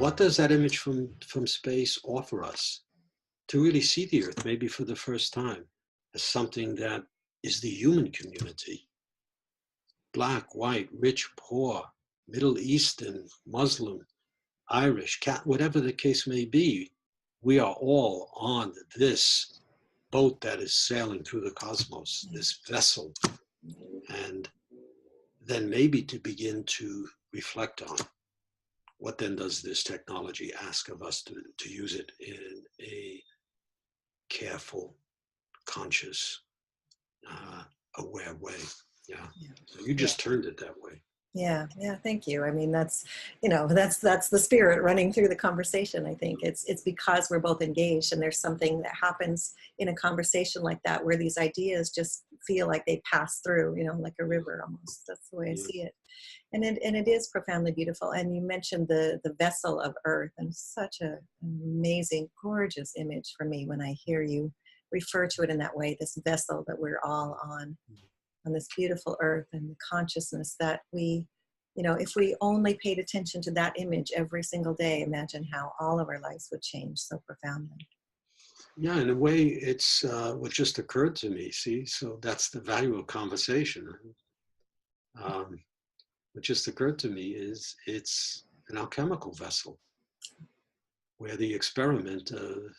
what does that image from space offer us? To really see the Earth, maybe for the first time, as something that is the human community. Black, white, rich, poor, Middle Eastern, Muslim, Irish, whatever the case may be, we are all on this boat that is sailing through the cosmos, this vessel. And then maybe to begin to reflect on what then does this technology ask of us to use it in a careful, conscious, aware way. Yeah. So you just turned it that way. Yeah, thank you. I mean, that's, that's the spirit running through the conversation. I think it's because we're both engaged, and there's something that happens in a conversation like that where these ideas just feel like they pass through, like a river almost. That's the way I see it. And it is profoundly beautiful. And you mentioned the vessel of Earth, and such an amazing, gorgeous image for me when I hear you refer to it in that way, this vessel that we're all on this beautiful Earth, and the consciousness that we, if we only paid attention to that image every single day, imagine how all of our lives would change so profoundly. Yeah, in a way, it's what just occurred to me. See, so that's the value of conversation. What just occurred to me is it's an alchemical vessel where the experiment of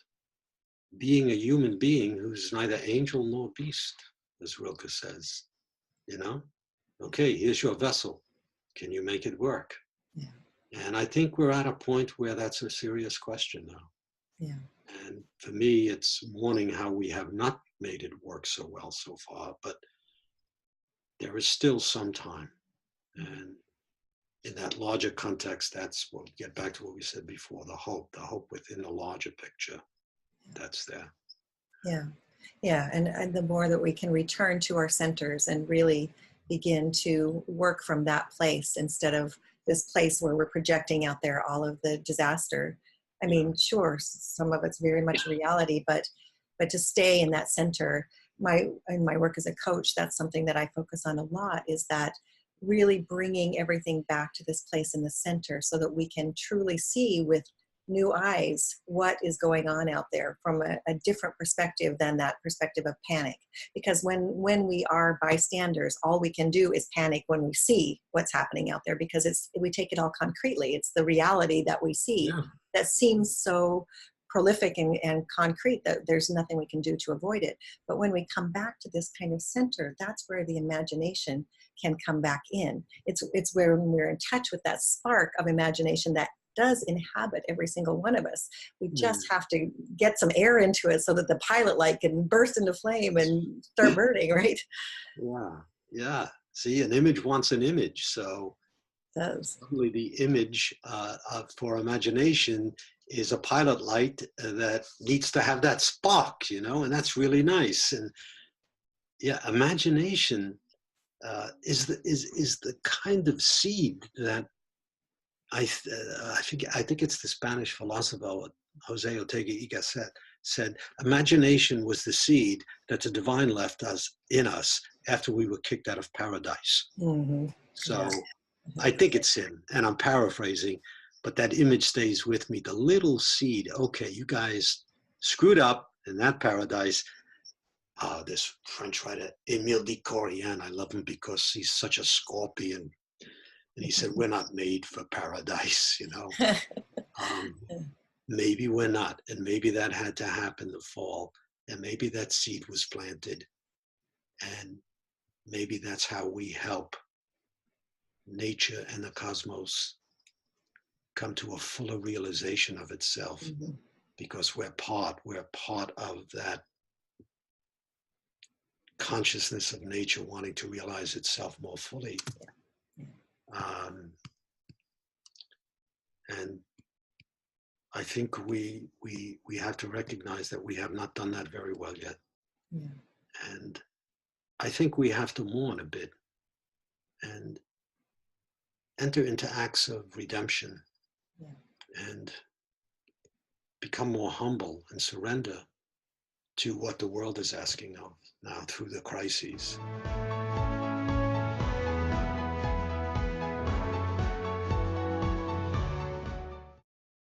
being a human being who's neither angel nor beast, as Rilke says, okay, here's your vessel. Can you make it work? Yeah. And I think we're at a point where that's a serious question now. Yeah. And for me, it's mourning how we have not made it work so well so far, but there is still some time. And in that larger context, that's what we get back to what we said before, the hope within the larger picture that's there. Yeah. Yeah. And the more that we can return to our centers and really begin to work from that place instead of this place where we're projecting out there all of the disaster. I mean, sure, some of it's very much reality, but to stay in that center, in my work as a coach, that's something that I focus on a lot, is that really bringing everything back to this place in the center so that we can truly see with new eyes what is going on out there from a different perspective than that perspective of panic. Because when we are bystanders, all we can do is panic when we see what's happening out there, because we take it all concretely. It's the reality that we see that seems so prolific and concrete that there's nothing we can do to avoid it. But when we come back to this kind of center, that's where the imagination can come back in. It's where we're in touch with that spark of imagination that does inhabit every single one of us. We just have to get some air into it so that the pilot light can burst into flame and start burning, right? Yeah. See, an image wants an image. So probably the image for imagination is a pilot light that needs to have that spark, and that's really nice. And imagination is the kind of seed that I think it's the Spanish philosopher Jose Ortega y Gasset said, imagination was the seed that the divine left in us after we were kicked out of paradise. So I think it's him, and I'm paraphrasing, but that image stays with me. The little seed, okay, you guys screwed up in that paradise. This French writer, Émile de Corrigan, I love him because he's such a scorpion. And he said, we're not made for paradise, Maybe we're not. And maybe that had to happen the fall. And maybe that seed was planted. And maybe that's how we help nature and the cosmos come to a fuller realization of itself. Because we're part of that consciousness of nature wanting to realize itself more fully. And I think we have to recognize that we have not done that very well yet. And I think we have to mourn a bit and enter into acts of redemption and become more humble and surrender to what the world is asking of now through the crises.